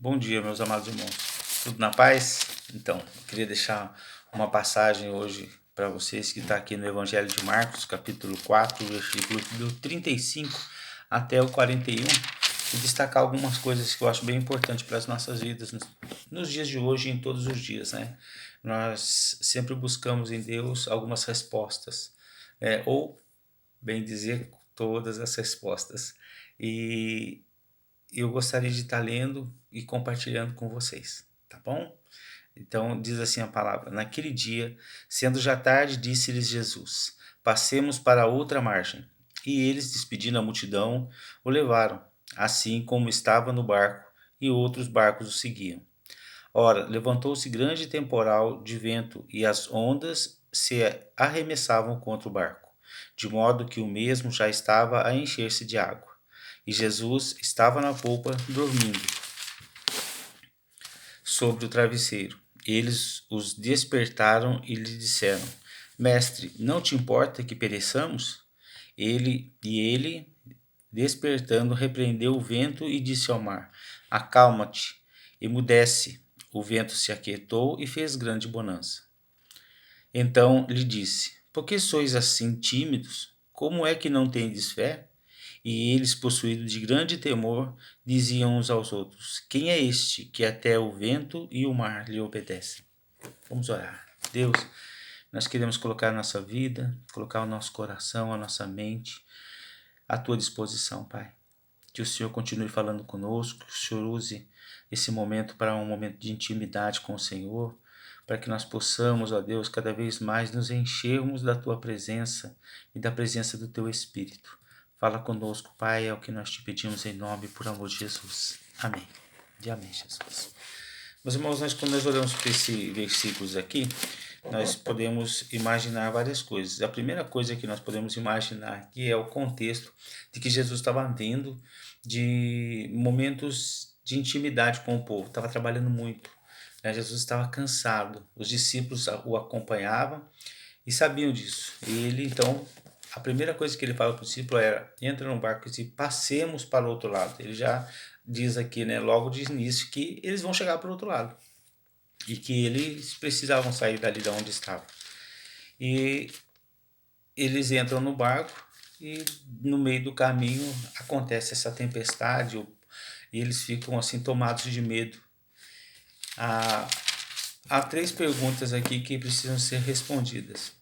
Bom dia, meus amados irmãos. Tudo na paz? Então, eu queria deixar uma passagem hoje para vocês que está aqui no Evangelho de Marcos, capítulo 4, versículo do 35 até o 41, e destacar algumas coisas que eu acho bem importantes para as nossas vidas nos dias de hoje e em todos os dias, né? Nós sempre buscamos em Deus algumas respostas, ou, bem dizer, todas as respostas. E eu gostaria de estar lendo e compartilhando com vocês, tá bom? Então diz assim a palavra: naquele dia, sendo já tarde, disse-lhes Jesus: passemos para a outra margem. E eles, despedindo a multidão, o levaram, assim como estava no barco, e outros barcos o seguiam. Ora, levantou-se grande temporal de vento, e as ondas se arremessavam contra o barco, de modo que o mesmo já estava a encher-se de água. E Jesus estava na polpa, dormindo sobre o travesseiro. Eles os despertaram e lhe disseram: Mestre, não te importa que pereçamos? Ele, despertando, repreendeu o vento e disse ao mar: Acalma-te, emudece. O vento se aquietou e fez grande bonança. Então lhe disse: Por que sois assim tímidos? Como é que não tendes fé? E eles, possuídos de grande temor, diziam uns aos outros: Quem é este que até o vento e o mar lhe obedecem? Vamos orar. Deus, nós queremos colocar a nossa vida, colocar o nosso coração, a nossa mente à tua disposição, Pai. Que o Senhor continue falando conosco, que o Senhor use esse momento para um momento de intimidade com o Senhor, para que nós possamos, ó Deus, cada vez mais nos enchermos da tua presença e da presença do teu Espírito. Fala conosco, Pai, é o que nós te pedimos em nome e por amor de Jesus. Amém. E amém, Jesus. Meus irmãos, quando nós olhamos para esses versículos aqui, nós podemos imaginar várias coisas. A primeira coisa que nós podemos imaginar aqui é o contexto de que Jesus estava vindo de momentos de intimidade com o povo, estava trabalhando muito, né? Jesus estava cansado, os discípulos o acompanhavam e sabiam disso. E ele, então, a primeira coisa que ele fala para o discípulo era: entra no barco e passemos para o outro lado. Ele já diz aqui, né, logo de início, que eles vão chegar para o outro lado e que eles precisavam sair dali de onde estavam. E eles entram no barco e no meio do caminho acontece essa tempestade e eles ficam assim tomados de medo. Há três perguntas aqui que precisam ser respondidas.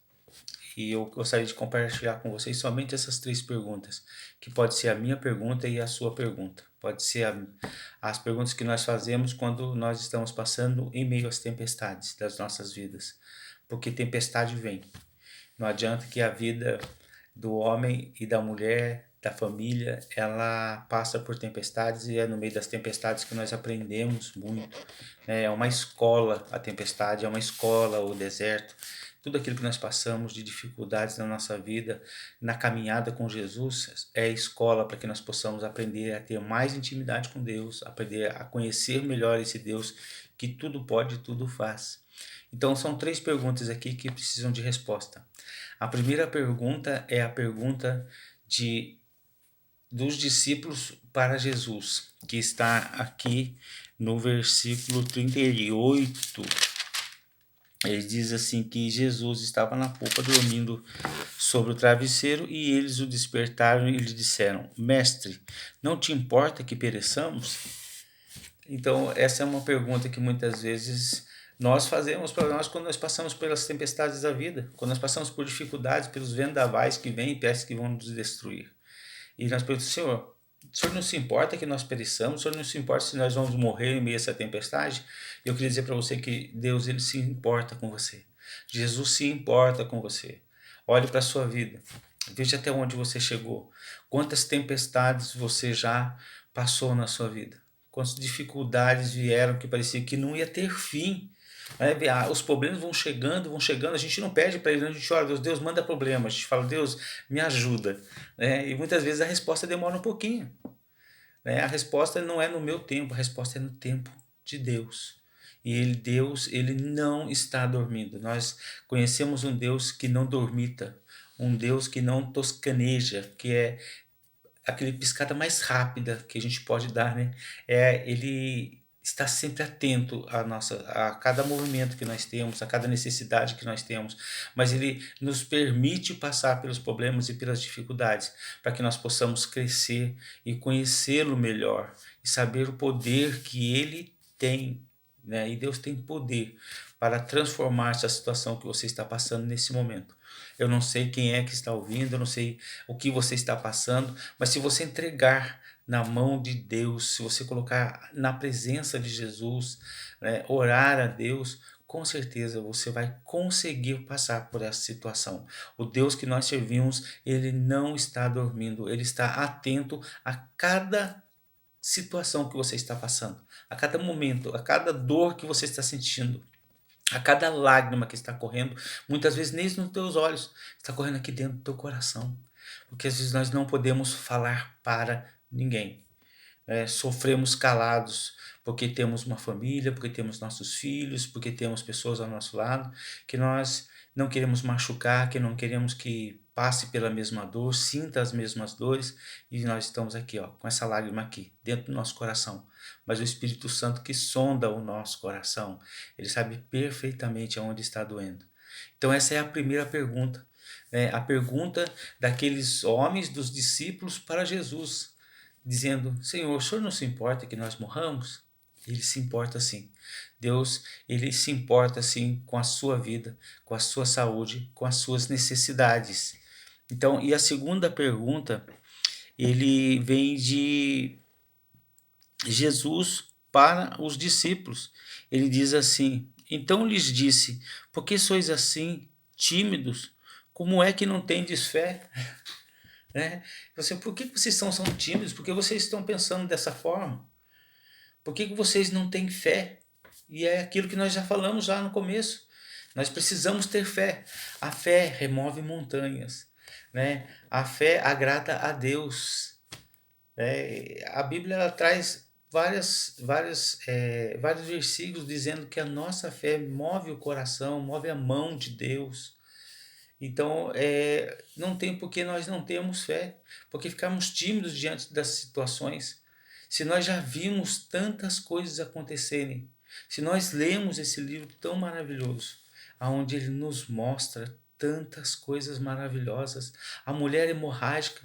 E eu gostaria de compartilhar com vocês somente essas três perguntas, que pode ser a minha pergunta e a sua pergunta. Pode ser as perguntas que nós fazemos quando nós estamos passando em meio às tempestades das nossas vidas. Porque tempestade vem. Não adianta que a vida do homem e da mulher, da família, ela passa por tempestades e é no meio das tempestades que nós aprendemos muito. É uma escola a tempestade, é uma escola o deserto. Tudo aquilo que nós passamos de dificuldades na nossa vida, na caminhada com Jesus, é escola para que nós possamos aprender a ter mais intimidade com Deus, aprender a conhecer melhor esse Deus que tudo pode e tudo faz. Então são três perguntas aqui que precisam de resposta. A primeira pergunta é a pergunta dos discípulos para Jesus, que está aqui no versículo 38. Ele diz assim que Jesus estava na polpa dormindo sobre o travesseiro e eles o despertaram e lhe disseram: Mestre, não te importa que pereçamos? Então essa é uma pergunta que muitas vezes nós fazemos para nós quando nós passamos pelas tempestades da vida, quando nós passamos por dificuldades, pelos vendavais que vêm e peças que vão nos destruir. E nós perguntamos: Senhor, o Senhor não se importa que nós pereçamos? O Senhor não se importa se nós vamos morrer em meio a essa tempestade? Eu queria dizer para você que Deus, ele se importa com você. Jesus se importa com você. Olhe para a sua vida. Veja até onde você chegou. Quantas tempestades você já passou na sua vida. Quantas dificuldades vieram que parecia que não ia ter fim. Os problemas vão chegando, a gente não pede para ele, a gente ora: Deus, manda problema, a gente fala: Deus, me ajuda, e muitas vezes a resposta demora um pouquinho, a resposta não é no meu tempo, a resposta é no tempo de Deus. E Deus, ele não está dormindo. Nós conhecemos um Deus que não dormita, um Deus que não toscaneja, que é aquele piscada mais rápida que a gente pode dar, né? Ele está sempre atento a cada movimento que nós temos, a cada necessidade que nós temos, mas Ele nos permite passar pelos problemas e pelas dificuldades, para que nós possamos crescer e conhecê-lo melhor, e saber o poder que Ele tem, né? E Deus tem poder para transformar essa situação que você está passando nesse momento. Eu não sei quem é que está ouvindo, eu não sei o que você está passando, mas se você entregar na mão de Deus, se você colocar na presença de Jesus, né, orar a Deus, com certeza você vai conseguir passar por essa situação. O Deus que nós servimos, ele não está dormindo, ele está atento a cada situação que você está passando, a cada momento, a cada dor que você está sentindo, a cada lágrima que está correndo, muitas vezes nem nos teus olhos, está correndo aqui dentro do teu coração. Porque às vezes nós não podemos falar para ninguém. Sofremos calados porque temos uma família, porque temos nossos filhos, porque temos pessoas ao nosso lado, que nós não queremos machucar, que não queremos que passe pela mesma dor, sinta as mesmas dores, e nós estamos aqui, ó, com essa lágrima aqui, dentro do nosso coração. Mas o Espírito Santo que sonda o nosso coração, ele sabe perfeitamente aonde está doendo. Então essa é a primeira pergunta, a pergunta daqueles homens, dos discípulos para Jesus, dizendo: Senhor, o Senhor não se importa que nós morramos? Ele se importa sim. Deus, ele se importa sim com a sua vida, com a sua saúde, com as suas necessidades. Então, e a segunda pergunta, ele vem de Jesus para os discípulos. Ele diz assim: Então lhes disse: Por que sois assim tímidos? Como é que não tendes fé? Né? Por que vocês são tímidos? Por que vocês estão pensando dessa forma? Por que vocês não têm fé? E é aquilo que nós já falamos lá no começo. Nós precisamos ter fé. A fé remove montanhas, né? A fé agrada a Deus. A Bíblia ela traz vários versículos dizendo que a nossa fé move o coração, move a mão de Deus. Então, não tem por que nós não termos fé, porque ficamos tímidos diante das situações. Se nós já vimos tantas coisas acontecerem, se nós lemos esse livro tão maravilhoso, aonde ele nos mostra tantas coisas maravilhosas, a mulher hemorrágica,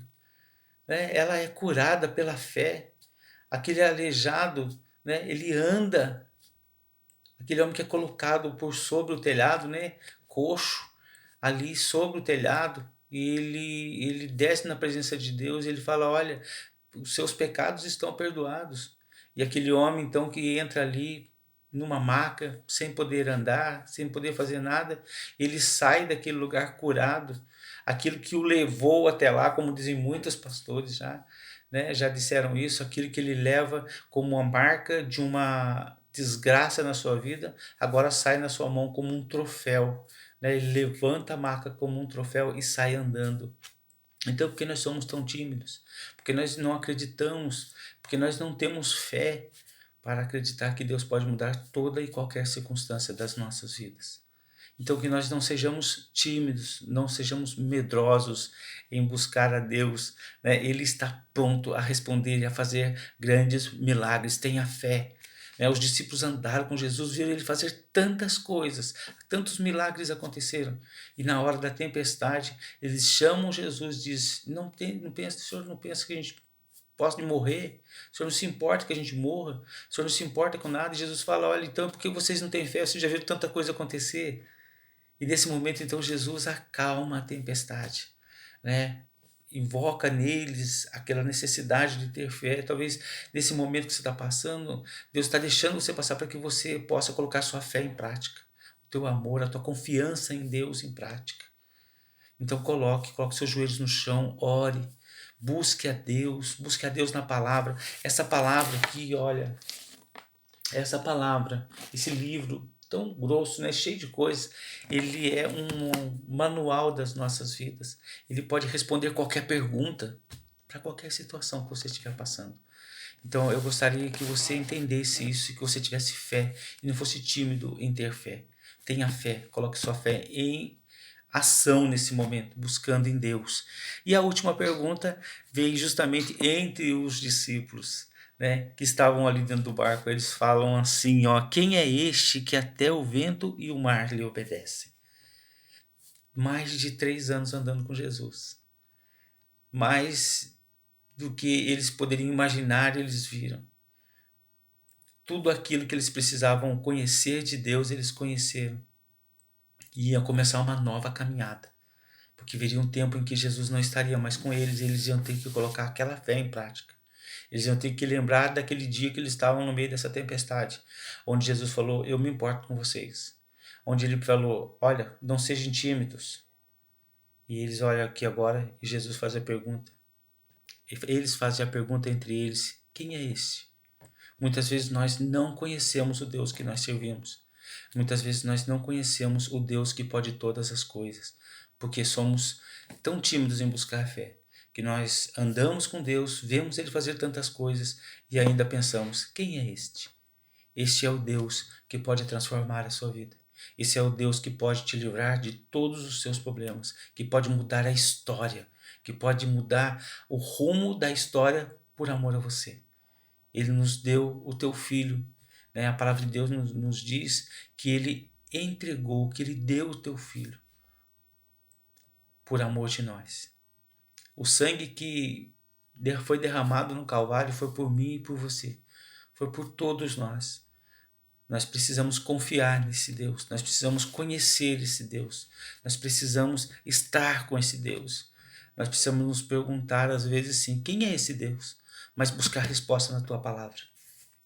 né, ela é curada pela fé, aquele aleijado, né, ele anda, aquele homem que é colocado por sobre o telhado, né, coxo, ali sobre o telhado, e ele desce na presença de Deus e ele fala: olha, os seus pecados estão perdoados. E aquele homem então que entra ali numa maca, sem poder andar, sem poder fazer nada, ele sai daquele lugar curado. Aquilo que o levou até lá, como dizem muitos pastores já, né, já disseram isso, aquilo que ele leva como uma marca de uma desgraça na sua vida, agora sai na sua mão como um troféu, né? Ele levanta a marca como um troféu e sai andando. Então, por que nós somos tão tímidos? Porque nós não acreditamos, porque nós não temos fé para acreditar que Deus pode mudar toda e qualquer circunstância das nossas vidas. Então, que nós não sejamos tímidos, não sejamos medrosos em buscar a Deus, né? Ele está pronto a responder e a fazer grandes milagres. Tenha fé. Os discípulos andaram com Jesus, viram ele fazer tantas coisas, tantos milagres aconteceram. E na hora da tempestade, eles chamam Jesus e dizem: não pensa, o senhor não pensa que a gente possa morrer? O senhor não se importa que a gente morra? O senhor não se importa com nada? E Jesus fala: olha, então, por que vocês não têm fé? Vocês já viram tanta coisa acontecer? E nesse momento, então, Jesus acalma a tempestade, né? Invoca neles aquela necessidade de ter fé. Talvez nesse momento que você está passando, Deus está deixando você passar para que você possa colocar sua fé em prática, o teu amor, a tua confiança em Deus em prática. Então coloque seus joelhos no chão, ore, busque a Deus na palavra. Essa palavra aqui, olha, essa palavra, esse livro tão grosso, né, cheio de coisas, ele é um manual das nossas vidas. Ele pode responder qualquer pergunta para qualquer situação que você estiver passando. Então eu gostaria que você entendesse isso, que você tivesse fé e não fosse tímido em ter fé. Tenha fé, coloque sua fé em ação nesse momento, buscando em Deus. E a última pergunta veio justamente entre os discípulos. né, que estavam ali dentro do barco, eles falam assim, ó: quem é este que até o vento e o mar lhe obedecem? Mais de 3 anos andando com Jesus. Mais do que eles poderiam imaginar, eles viram. Tudo aquilo que eles precisavam conhecer de Deus, eles conheceram. E ia começar uma nova caminhada. Porque viria um tempo em que Jesus não estaria mais com eles e eles iam ter que colocar aquela fé em prática. Eles iam ter que lembrar daquele dia que eles estavam no meio dessa tempestade, onde Jesus falou: eu me importo com vocês. Onde ele falou: olha, não sejam tímidos. E eles olham aqui agora e Jesus faz a pergunta. Eles fazem a pergunta entre eles: quem é esse? Muitas vezes nós não conhecemos o Deus que nós servimos. Muitas vezes nós não conhecemos o Deus que pode todas as coisas, porque somos tão tímidos em buscar a fé, que nós andamos com Deus, vemos Ele fazer tantas coisas e ainda pensamos: quem é este? Este é o Deus que pode transformar a sua vida. Esse é o Deus que pode te livrar de todos os seus problemas, que pode mudar a história, que pode mudar o rumo da história por amor a você. Ele nos deu o teu filho, né? A palavra de Deus nos diz que ele entregou, que ele deu o teu filho por amor de nós. O sangue que foi derramado no Calvário foi por mim e por você, foi por todos nós. Nós precisamos confiar nesse Deus, nós precisamos conhecer esse Deus, nós precisamos estar com esse Deus. Nós precisamos nos perguntar às vezes assim: quem é esse Deus? Mas buscar resposta na tua palavra.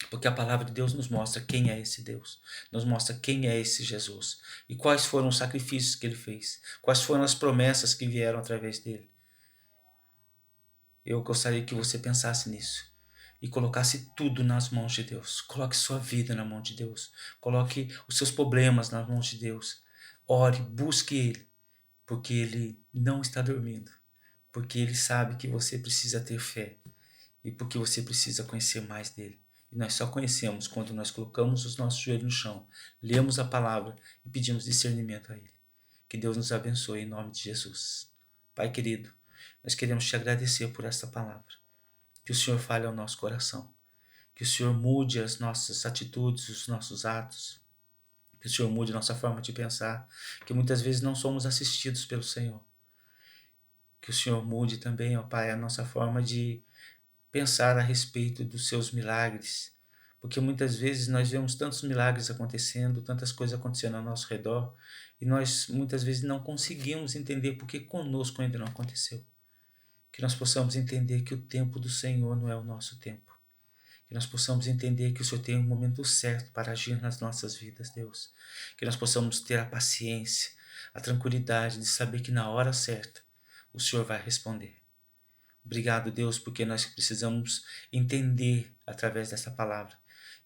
Porque a palavra de Deus nos mostra quem é esse Deus, nos mostra quem é esse Jesus e quais foram os sacrifícios que ele fez, quais foram as promessas que vieram através dele. Eu gostaria que você pensasse nisso e colocasse tudo nas mãos de Deus. Coloque sua vida na mão de Deus, coloque os seus problemas nas mãos de Deus. Ore, busque Ele, porque Ele não está dormindo, porque Ele sabe que você precisa ter fé e porque você precisa conhecer mais dele. E nós só conhecemos quando nós colocamos os nossos joelhos no chão, lemos a palavra e pedimos discernimento a ele. Que Deus nos abençoe em nome de Jesus. Pai querido, nós queremos te agradecer por esta palavra. Que o Senhor fale ao nosso coração. Que o Senhor mude as nossas atitudes, os nossos atos. Que o Senhor mude a nossa forma de pensar, que muitas vezes não somos assistidos pelo Senhor. Que o Senhor mude também, ó Pai, a nossa forma de pensar a respeito dos seus milagres, porque muitas vezes nós vemos tantos milagres acontecendo, tantas coisas acontecendo ao nosso redor, e nós muitas vezes não conseguimos entender porque conosco ainda não aconteceu. Que nós possamos entender que o tempo do Senhor não é o nosso tempo. Que nós possamos entender que o Senhor tem um momento certo para agir nas nossas vidas, Deus. Que nós possamos ter a paciência, a tranquilidade de saber que na hora certa o Senhor vai responder. Obrigado, Deus, porque nós precisamos entender através dessa palavra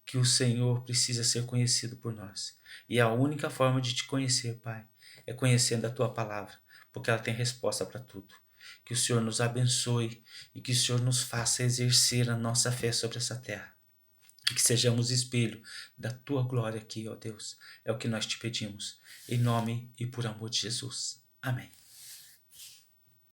que o Senhor precisa ser conhecido por nós. E a única forma de te conhecer, Pai, é conhecendo a tua palavra, porque ela tem resposta para tudo. Que o Senhor nos abençoe e que o Senhor nos faça exercer a nossa fé sobre essa terra. E que sejamos espelho da tua glória aqui, ó Deus. É o que nós te pedimos. Em nome e por amor de Jesus. Amém.